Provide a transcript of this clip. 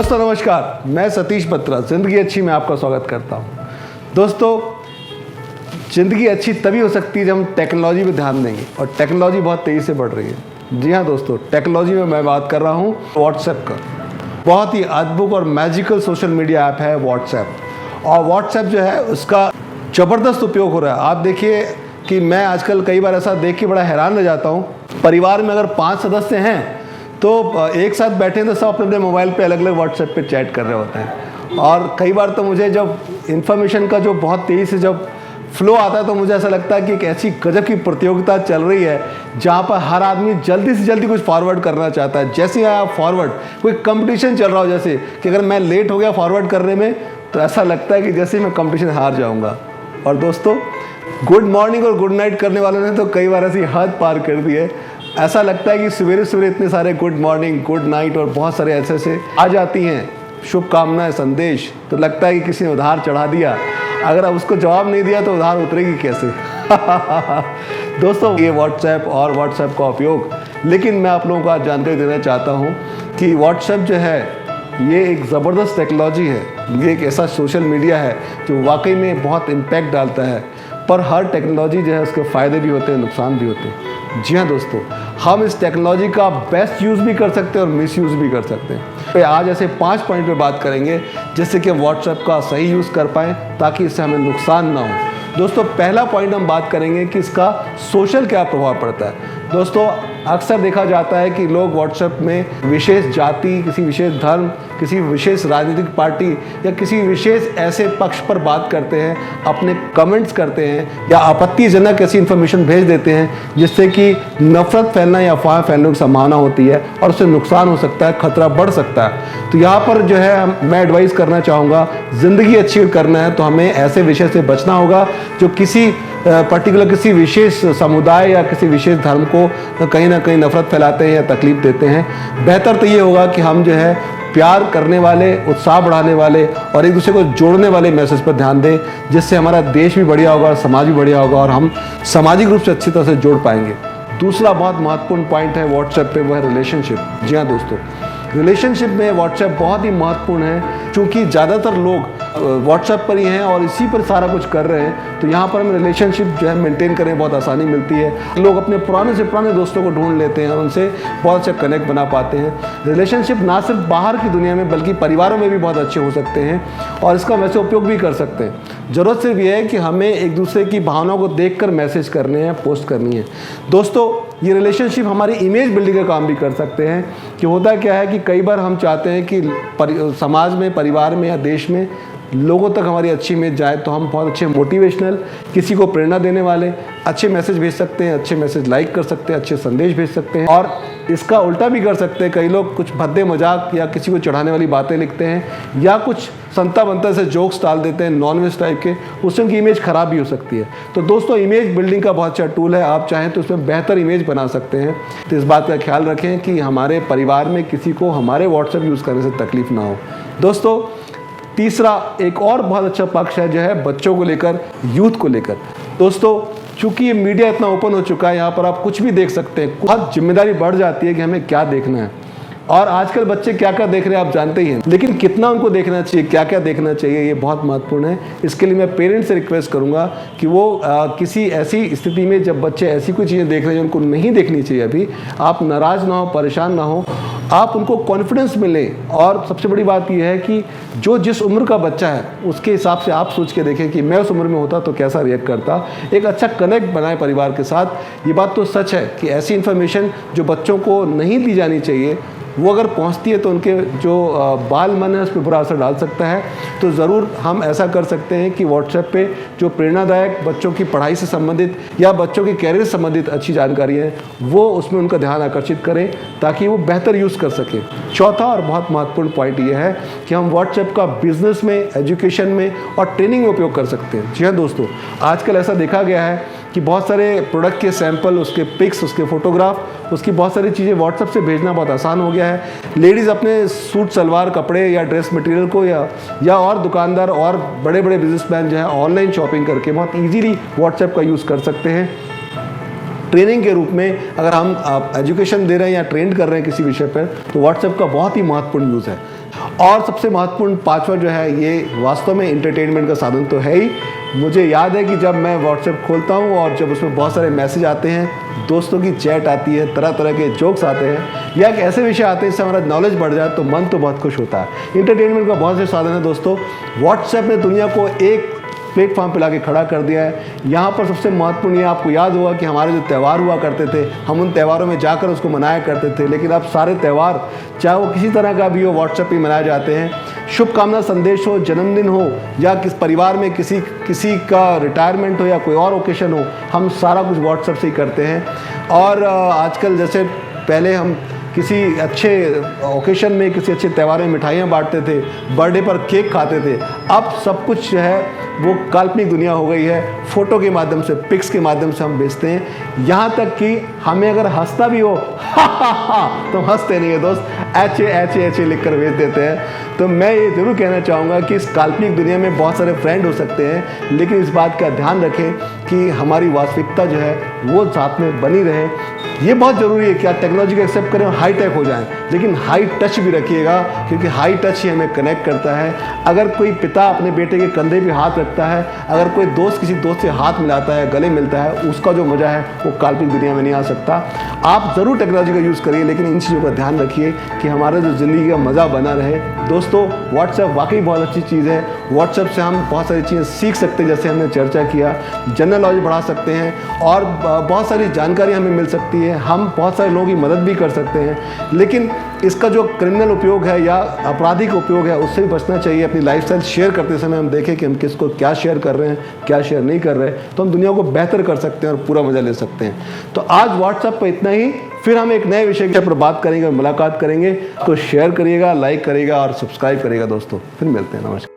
दोस्तों नमस्कार, मैं सतीश बत्रा ज़िंदगी अच्छी में आपका स्वागत करता हूं। दोस्तों, ज़िंदगी अच्छी तभी हो सकती है जब हम टेक्नोलॉजी पे ध्यान देंगे, और टेक्नोलॉजी बहुत तेज़ी से बढ़ रही है। जी हाँ दोस्तों, टेक्नोलॉजी में मैं बात कर रहा हूं व्हाट्सएप का। बहुत ही अद्भुत और मैजिकल सोशल मीडिया ऐप है व्हाट्सएप। और व्हाट्सएप जो है उसका ज़बरदस्त उपयोग हो रहा है। आप देखिए कि मैं आजकल कई बार ऐसा देख के बड़ा हैरान रह जाता हूँ। परिवार में अगर 5 सदस्य हैं तो एक साथ बैठे हैं तो सब अपने अपने मोबाइल पे अलग अलग व्हाट्सएप पे चैट कर रहे होते हैं। और कई बार तो मुझे जब इन्फॉर्मेशन का जो बहुत तेज़ी से जब फ्लो आता है तो मुझे ऐसा लगता है कि एक ऐसी गजब की प्रतियोगिता चल रही है जहाँ पर हर आदमी जल्दी से जल्दी कुछ फॉरवर्ड करना चाहता है। जैसे ही आप फॉरवर्ड, कोई कंपटीशन चल रहा हो, जैसे कि अगर मैं लेट हो गया फॉरवर्ड करने में तो ऐसा लगता है कि जैसे ही मैं कंपटीशन हार जाऊँगा। और दोस्तों, गुड मॉर्निंग और गुड नाइट करने वालों ने तो कई बार ऐसी हद पार कर दी है। ऐसा लगता है कि सवेरे सवेरे इतने सारे गुड मॉर्निंग, गुड नाइट और बहुत सारे ऐसे आ जाती हैं शुभकामनाएं, संदेश, तो लगता है कि किसी ने उधार चढ़ा दिया। अगर आप उसको जवाब नहीं दिया तो उधार उतरेगी कैसे? दोस्तों, ये व्हाट्सएप और व्हाट्सएप का उपयोग, लेकिन मैं आप लोगों को आज जानकारी देना चाहता हूँ कि व्हाट्सएप जो है ये एक ज़बरदस्त टेक्नोलॉजी है। ये एक ऐसा सोशल मीडिया है जो वाकई में बहुत इम्पैक्ट डालता है। पर हर टेक्नोलॉजी जो है उसके फ़ायदे भी होते हैं, नुकसान भी होते हैं। जी हाँ दोस्तों, हम इस टेक्नोलॉजी का बेस्ट यूज़ भी कर सकते हैं और मिस यूज़ भी कर सकते हैं। तो आज ऐसे 5 पॉइंट पे बात करेंगे जिससे कि हम व्हाट्सएप का सही यूज़ कर पाएँ ताकि इससे हमें नुकसान ना हो। दोस्तों, पहला पॉइंट हम बात करेंगे कि इसका सोशल क्या प्रभाव पड़ता है। दोस्तों, अक्सर देखा जाता है कि लोग व्हाट्सएप में विशेष जाति, किसी विशेष धर्म, किसी विशेष राजनीतिक पार्टी या किसी विशेष ऐसे पक्ष पर बात करते हैं, अपने कमेंट्स करते हैं या आपत्तिजनक ऐसी इन्फॉर्मेशन भेज देते हैं जिससे कि नफरत फैलना या अफवाह फैलने की संभावना होती है और उससे नुकसान हो सकता है, खतरा बढ़ सकता है। तो यहाँ पर जो है मैं एडवाइस करना चाहूँगा, ज़िंदगी अच्छी करना है तो हमें ऐसे विषय से बचना होगा जो किसी पर्टिकुलर किसी विशेष समुदाय या किसी विशेष धर्म को कहीं ना कहीं नफरत फैलाते हैं या तकलीफ देते हैं। बेहतर तो ये होगा कि हम जो है प्यार करने वाले, उत्साह बढ़ाने वाले और एक दूसरे को जोड़ने वाले मैसेज पर ध्यान दें, जिससे हमारा देश भी बढ़िया होगा, समाज भी बढ़िया होगा और हम सामाजिक रूप से अच्छी तरह से जोड़ पाएंगे। दूसरा बहुत महत्वपूर्ण पॉइंट है व्हाट्सएप पे, वो है रिलेशनशिप। जी हाँ दोस्तों, रिलेशनशिप में व्हाट्सएप बहुत ही महत्वपूर्ण है क्योंकि ज़्यादातर लोग व्हाट्सएप पर ही हैं और इसी पर सारा कुछ कर रहे हैं। तो यहाँ पर हमें रिलेशनशिप जो है मेंटेन करने में बहुत आसानी मिलती है। लोग अपने पुराने से पुराने दोस्तों को ढूंढ लेते हैं और उनसे बहुत अच्छा कनेक्ट बना पाते हैं। रिलेशनशिप ना सिर्फ बाहर की दुनिया में बल्कि परिवारों में भी बहुत अच्छे हो सकते हैं और इसका वैसे उपयोग भी कर सकते हैं। ज़रूरत सिर्फ ये है कि हमें एक दूसरे की भावनाओं को देख कर मैसेज करने हैं, पोस्ट करनी है। दोस्तों, ये रिलेशनशिप हमारी इमेज बिल्डिंग का काम भी कर सकते हैं। कि होता क्या है कि कई बार हम चाहते हैं कि समाज में, परिवार में या देश में लोगों तक हमारी अच्छी इमेज जाए, तो हम बहुत अच्छे मोटिवेशनल, किसी को प्रेरणा देने वाले अच्छे मैसेज भेज सकते हैं, अच्छे मैसेज लाइक कर सकते हैं, अच्छे संदेश भेज सकते हैं। और इसका उल्टा भी कर सकते हैं। कई लोग कुछ भद्दे मजाक या किसी को चढ़ाने वाली बातें लिखते हैं या कुछ संता बनता से जोक्स डाल देते हैं नॉनवेज टाइप के, उससे उनकी इमेज ख़राब भी हो सकती है। तो दोस्तों, इमेज बिल्डिंग का बहुत अच्छा टूल है। आप चाहें तो उसमें बेहतर इमेज बना सकते हैं। तो इस बात का ख्याल रखें कि हमारे परिवार में किसी को हमारे व्हाट्सएप यूज़ करने से तकलीफ ना हो। दोस्तों, तीसरा एक और बहुत अच्छा पक्ष है जो है बच्चों को लेकर, यूथ को लेकर। दोस्तों, चूंकि ये मीडिया इतना ओपन हो चुका है, यहाँ पर आप कुछ भी देख सकते हैं। बहुत जिम्मेदारी बढ़ जाती है कि हमें क्या देखना है। और आजकल बच्चे क्या क्या देख रहे हैं आप जानते ही हैं, लेकिन कितना उनको देखना चाहिए, क्या क्या देखना चाहिए, ये बहुत महत्वपूर्ण है। इसके लिए मैं पेरेंट्स से रिक्वेस्ट करूँगा कि वो किसी ऐसी स्थिति में जब बच्चे ऐसी कोई चीज़ें देख रहे हैं जो उनको नहीं देखनी चाहिए, अभी आप नाराज़ ना हो, परेशान ना हो, आप उनको कॉन्फिडेंस मिलें। और सबसे बड़ी बात यह है कि जो जिस उम्र का बच्चा है उसके हिसाब से आप सोच के देखें कि मैं उस उम्र में होता तो कैसा रिएक्ट करता। एक अच्छा कनेक्ट बनाए परिवार के साथ। ये बात तो सच है कि ऐसी इन्फॉर्मेशन जो बच्चों को नहीं दी जानी चाहिए, वो अगर पहुंचती है तो उनके जो बाल मन है उस पर बुरा असर डाल सकता है। तो ज़रूर हम ऐसा कर सकते हैं कि व्हाट्सएप पे जो प्रेरणादायक, बच्चों की पढ़ाई से संबंधित या बच्चों के कैरियर से संबंधित अच्छी जानकारी है, वो उसमें उनका ध्यान आकर्षित करें ताकि वो बेहतर यूज़ कर सकें। चौथा और बहुत महत्वपूर्ण पॉइंट ये है कि हम व्हाट्सएप का बिजनेस में, एजुकेशन में और ट्रेनिंग में उपयोग कर सकते हैं। जी हाँ दोस्तों, आजकल ऐसा देखा गया है कि बहुत सारे प्रोडक्ट के सैंपल, उसके पिक्स, उसके फोटोग्राफ, उसकी बहुत सारी चीज़ें व्हाट्सएप से भेजना बहुत आसान हो गया है। लेडीज़ अपने सूट सलवार कपड़े या ड्रेस मटेरियल को या और दुकानदार और बड़े बड़े बिजनेसमैन जो है ऑनलाइन शॉपिंग करके बहुत इजीली व्हाट्सएप का यूज़ कर सकते हैं। ट्रेनिंग के रूप में अगर हम एजुकेशन दे रहे हैं या ट्रेन कर रहे हैं किसी विषय पर, तो व्हाट्सएप का बहुत ही महत्वपूर्ण यूज़ है। और सबसे महत्वपूर्ण पांचवा जो है, ये वास्तव में इंटरटेनमेंट का साधन तो है ही। मुझे याद है कि जब मैं व्हाट्सएप खोलता हूँ और जब उसमें बहुत सारे मैसेज आते हैं, दोस्तों की चैट आती है, तरह तरह के जोक्स आते हैं या एक ऐसे विषय आते हैं जिससे हमारा नॉलेज बढ़ जाए, तो मन तो बहुत खुश होता है। इंटरटेनमेंट का बहुत से साधन है दोस्तों। व्हाट्सएप ने दुनिया को एक प्लेटफॉर्म पे लाके खड़ा कर दिया है। यहाँ पर सबसे महत्वपूर्ण ये आपको याद होगा कि हमारे जो त्यौहार हुआ करते थे, हम उन त्यौहारों में जाकर उसको मनाया करते थे, लेकिन अब सारे त्यौहार चाहे वो किसी तरह का भी हो, व्हाट्सएप पे मनाए जाते हैं। शुभकामना संदेश हो, जन्मदिन हो या किस परिवार में किसी का रिटायरमेंट हो या कोई और ओकेशन हो, हम सारा कुछ व्हाट्सएप से ही करते हैं। और आजकल जैसे पहले हम किसी अच्छे ओकेशन में, किसी अच्छे त्यौहार में मिठाइयाँ बांटते थे, बर्थडे पर केक खाते थे, अब सब कुछ जो है वो काल्पनिक दुनिया हो गई है। फ़ोटो के माध्यम से, पिक्स के माध्यम से हम भेजते हैं। यहाँ तक कि हमें अगर हंसता भी हो तो हंसते नहीं है दोस्त, ऐचे ऐचे ऐचे लिख कर भेज देते हैं। तो मैं ये ज़रूर कहना चाहूँगा कि इस काल्पनिक दुनिया में बहुत सारे फ्रेंड हो सकते हैं, लेकिन इस बात का ध्यान रखें कि हमारी वास्तविकता जो है वो साथ में बनी रहे। ये बहुत ज़रूरी है कि आप टेक्नोलॉजी को एक्सेप्ट करें और हाई टेक हो जाएं, लेकिन हाई टच भी रखिएगा, क्योंकि हाई टच ही हमें कनेक्ट करता है। अगर कोई पिता अपने बेटे के कंधे पे हाथ रखता है, अगर कोई दोस्त किसी दोस्त से हाथ मिलाता है, गले मिलता है, उसका जो मज़ा है वो काल्पनिक दुनिया में नहीं आ सकता। आप ज़रूर टेक्नोलॉजी का यूज़ करिए, लेकिन इन चीज़ों का ध्यान रखिए कि हमारा जो ज़िंदगी का मज़ा बना रहे। दोस्तों, व्हाट्सएप वाकई बहुत अच्छी चीज़ है। व्हाट्सएप से हम बहुत सारी चीज़ें सीख सकते हैं, जैसे हमने चर्चा किया, जनरल नॉलेज बढ़ा सकते हैं और बहुत सारी जानकारी हमें मिल सकती है। हम बहुत सारे लोगों की मदद भी कर सकते हैं, लेकिन इसका जो क्रिमिनल उपयोग है या आपराधिक उपयोग है, उससे भी बचना चाहिए। अपनी लाइफस्टाइल शेयर करते समय हम देखें कि हम किसको क्या शेयर कर रहे हैं, क्या शेयर नहीं कर रहे, तो हम दुनिया को बेहतर कर सकते हैं और पूरा मज़ा ले सकते हैं। तो आज व्हाट्सएप पर इतना ही, फिर हम एक नए विषय पर बात करेंगे और मुलाकात करेंगे। तो शेयर करिएगा, लाइक करिएगा और सब्सक्राइब करिएगा दोस्तों। फिर मिलते हैं, नमस्कार।